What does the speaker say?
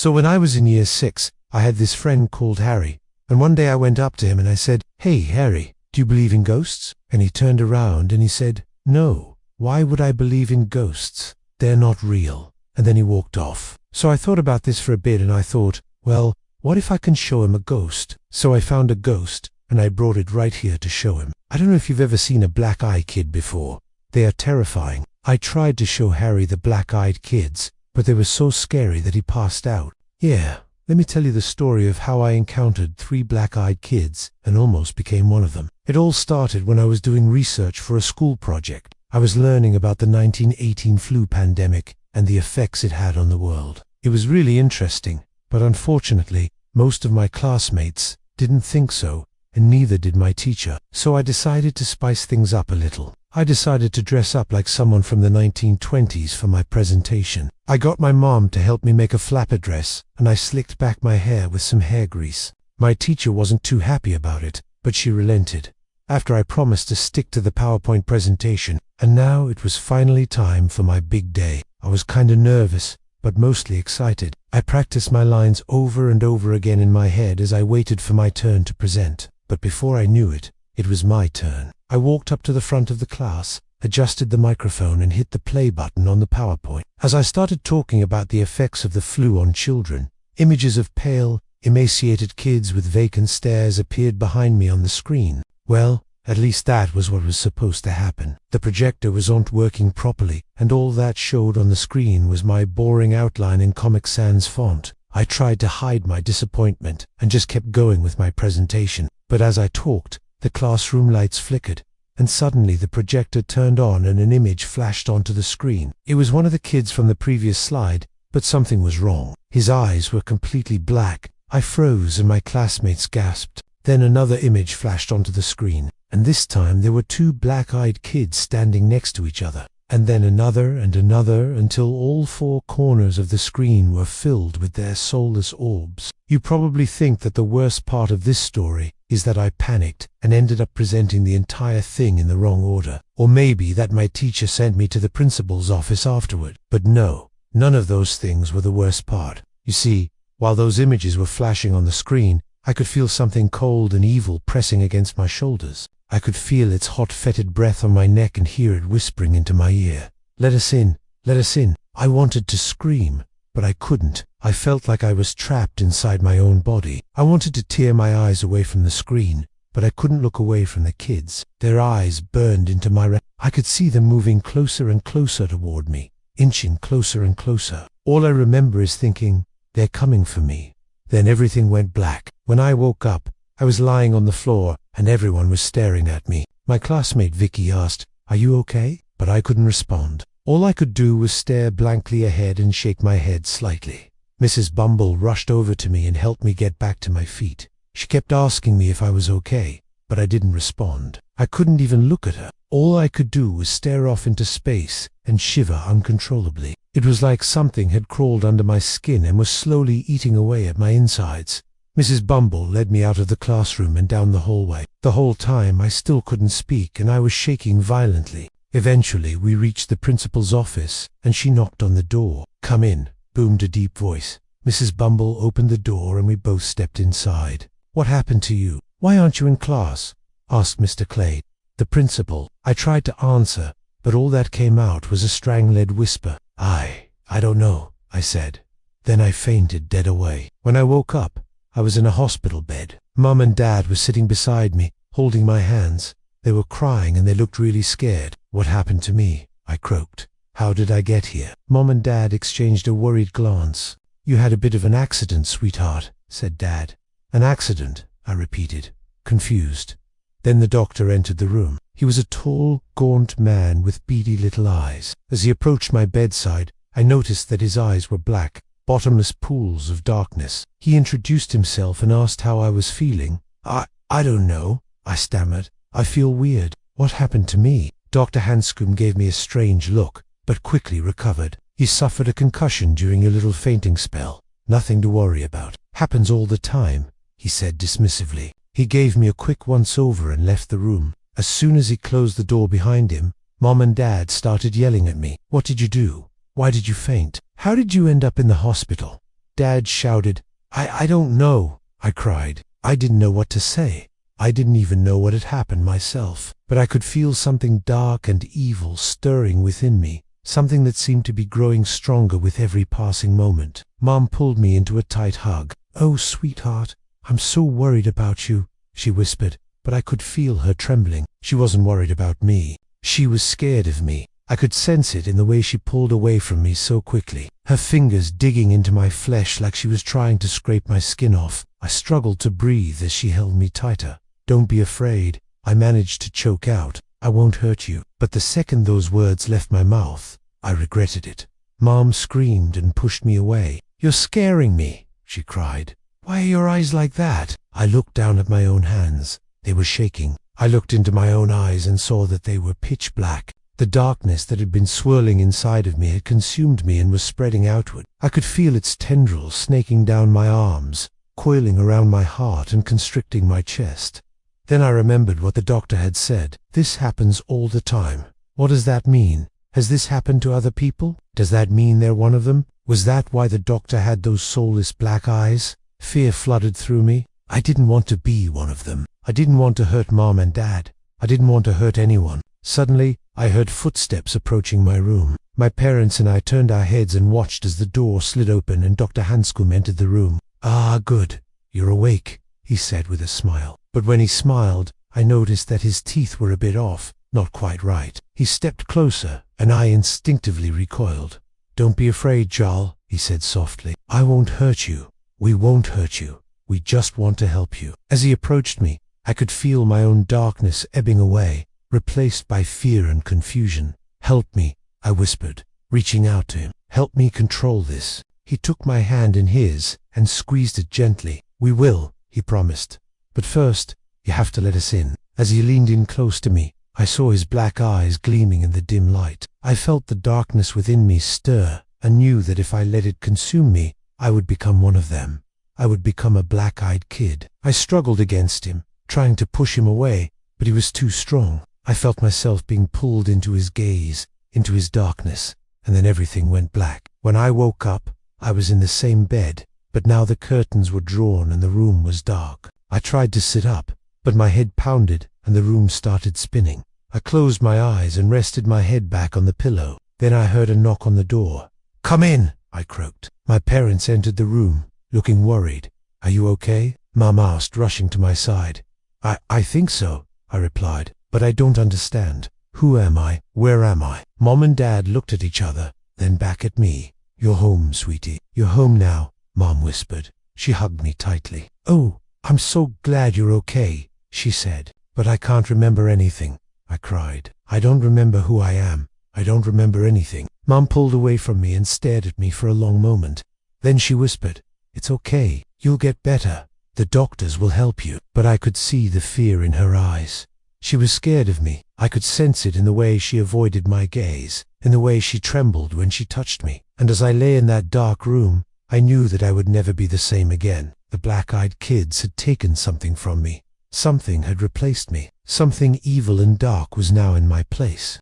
So when I was in year 6, I had this friend called Harry, and one day I went up to him and I said, "Hey, Harry, do you believe in ghosts?" And he turned around and he said, "No, why would I believe in ghosts? They're not real." And then he walked off. So I thought about this for a bit and I thought, well, what if I can show him a ghost? So I found a ghost and I brought it right here to show him. I don't know if you've ever seen a black-eyed kid before. They are terrifying. I tried to show Harry the black-eyed kids, but they were so scary that he passed out. Yeah, let me tell you the story of how I encountered 3 black-eyed kids and almost became one of them. It all started when I was doing research for a school project. I was learning about the 1918 flu pandemic and the effects it had on the world. It was really interesting, but unfortunately, most of my classmates didn't think so, and neither did my teacher. So I decided to spice things up a little. I decided to dress up like someone from the 1920s for my presentation. I got my mom to help me make a flapper dress, and I slicked back my hair with some hair grease. My teacher wasn't too happy about it, but she relented after I promised to stick to the PowerPoint presentation, and now it was finally time for my big day. I was kinda nervous, but mostly excited. I practiced my lines over and over again in my head as I waited for my turn to present. But before I knew it, it was my turn. I walked up to the front of the class, adjusted the microphone and hit the play button on the PowerPoint. As I started talking about the effects of the flu on children, images of pale, emaciated kids with vacant stares appeared behind me on the screen. Well, at least that was what was supposed to happen. The projector wasn't working properly, and all that showed on the screen was my boring outline in Comic Sans font. I tried to hide my disappointment and just kept going with my presentation. But as I talked, the classroom lights flickered, and suddenly the projector turned on and an image flashed onto the screen. It was one of the kids from the previous slide, but something was wrong. His eyes were completely black. I froze and my classmates gasped. Then another image flashed onto the screen, and this time there were 2 black-eyed kids standing next to each other. And then another and another until all 4 corners of the screen were filled with their soulless orbs. You probably think that the worst part of this story is that I panicked and ended up presenting the entire thing in the wrong order. Or maybe that my teacher sent me to the principal's office afterward. But no, none of those things were the worst part. You see, while those images were flashing on the screen, I could feel something cold and evil pressing against my shoulders. I could feel its hot, fetid breath on my neck and hear it whispering into my ear. "Let us in, let us in." I wanted to scream, but I couldn't. I felt like I was trapped inside my own body. I wanted to tear my eyes away from the screen, but I couldn't look away from the kids. Their eyes burned into my I could see them moving closer and closer toward me, inching closer and closer. All I remember is thinking, they're coming for me. Then everything went black. When I woke up, I was lying on the floor, and everyone was staring at me. My classmate Vicky asked, "Are you okay?" But I couldn't respond. All I could do was stare blankly ahead and shake my head slightly. Mrs. Bumble rushed over to me and helped me get back to my feet. She kept asking me if I was okay, but I didn't respond. I couldn't even look at her. All I could do was stare off into space and shiver uncontrollably. It was like something had crawled under my skin and was slowly eating away at my insides. Mrs. Bumble led me out of the classroom and down the hallway. The whole time I still couldn't speak and I was shaking violently. Eventually we reached the principal's office and she knocked on the door. "Come in," boomed a deep voice. Mrs. Bumble opened the door and we both stepped inside. "What happened to you? Why aren't you in class?" asked Mr. Clay, the principal. I tried to answer, but all that came out was a strangled whisper. I don't know," I said. Then I fainted dead away. When I woke up, I was in a hospital bed. Mum and Dad were sitting beside me, holding my hands. They were crying and they looked really scared. "What happened to me?" I croaked. "How did I get here?" Mom and Dad exchanged a worried glance. "You had a bit of an accident, sweetheart," said Dad. "An accident?" I repeated, confused. Then the doctor entered the room. He was a tall, gaunt man with beady little eyes. As he approached my bedside, I noticed that his eyes were black, bottomless pools of darkness. He introduced himself and asked how I was feeling. I don't know," I stammered. "I feel weird. What happened to me?" Dr. Hanscom gave me a strange look, but quickly recovered. "You suffered a concussion during your little fainting spell. Nothing to worry about. Happens all the time," he said dismissively. He gave me a quick once-over and left the room. As soon as he closed the door behind him, Mom and Dad started yelling at me. "What did you do? Why did you faint? How did you end up in the hospital?" Dad shouted. I don't know, I cried. I didn't know what to say. I didn't even know what had happened myself, but I could feel something dark and evil stirring within me, something that seemed to be growing stronger with every passing moment. Mom pulled me into a tight hug. "Oh, sweetheart, I'm so worried about you," she whispered, but I could feel her trembling. She wasn't worried about me. She was scared of me. I could sense it in the way she pulled away from me so quickly, her fingers digging into my flesh like she was trying to scrape my skin off. I struggled to breathe as she held me tighter. "Don't be afraid," I managed to choke out. "I won't hurt you." But the second those words left my mouth, I regretted it. Mom screamed and pushed me away. "You're scaring me," she cried. "Why are your eyes like that?" I looked down at my own hands. They were shaking. I looked into my own eyes and saw that they were pitch black. The darkness that had been swirling inside of me had consumed me and was spreading outward. I could feel its tendrils snaking down my arms, coiling around my heart and constricting my chest. Then I remembered what the doctor had said. "This happens all the time." What does that mean? Has this happened to other people? Does that mean they're one of them? Was that why the doctor had those soulless black eyes? Fear flooded through me. I didn't want to be one of them. I didn't want to hurt Mom and Dad. I didn't want to hurt anyone. Suddenly, I heard footsteps approaching my room. My parents and I turned our heads and watched as the door slid open and Dr. Hanscom entered the room. "Ah, good. You're awake," he said with a smile. But when he smiled, I noticed that his teeth were a bit off, not quite right. He stepped closer, and I instinctively recoiled. "Don't be afraid, Jarl," he said softly. "I won't hurt you. We won't hurt you. We just want to help you." As he approached me, I could feel my own darkness ebbing away, replaced by fear and confusion. "Help me," I whispered, reaching out to him. "Help me control this." He took my hand in his and squeezed it gently. "We will," he promised. "But first, you have to let us in." As he leaned in close to me, I saw his black eyes gleaming in the dim light. I felt the darkness within me stir and knew that if I let it consume me, I would become one of them. I would become a black-eyed kid. I struggled against him, trying to push him away, but he was too strong. I felt myself being pulled into his gaze, into his darkness, and then everything went black. When I woke up, I was in the same bed, but now the curtains were drawn and the room was dark. I tried to sit up, but my head pounded and the room started spinning. I closed my eyes and rested my head back on the pillow. Then I heard a knock on the door. "Come in," I croaked. My parents entered the room, looking worried. "Are you okay?" Mom asked, rushing to my side. I think so," I replied, "but I don't understand. Who am I? Where am I?" Mom and Dad looked at each other, then back at me. "You're home, sweetie. You're home now," Mom whispered. She hugged me tightly. "Oh, I'm so glad you're okay," she said. "But I can't remember anything," I cried. "I don't remember who I am. I don't remember anything." Mom pulled away from me and stared at me for a long moment. Then she whispered, "It's okay. You'll get better. The doctors will help you." But I could see the fear in her eyes. She was scared of me. I could sense it in the way she avoided my gaze, in the way she trembled when she touched me. And as I lay in that dark room, I knew that I would never be the same again. The black-eyed kids had taken something from me. Something had replaced me. Something evil and dark was now in my place.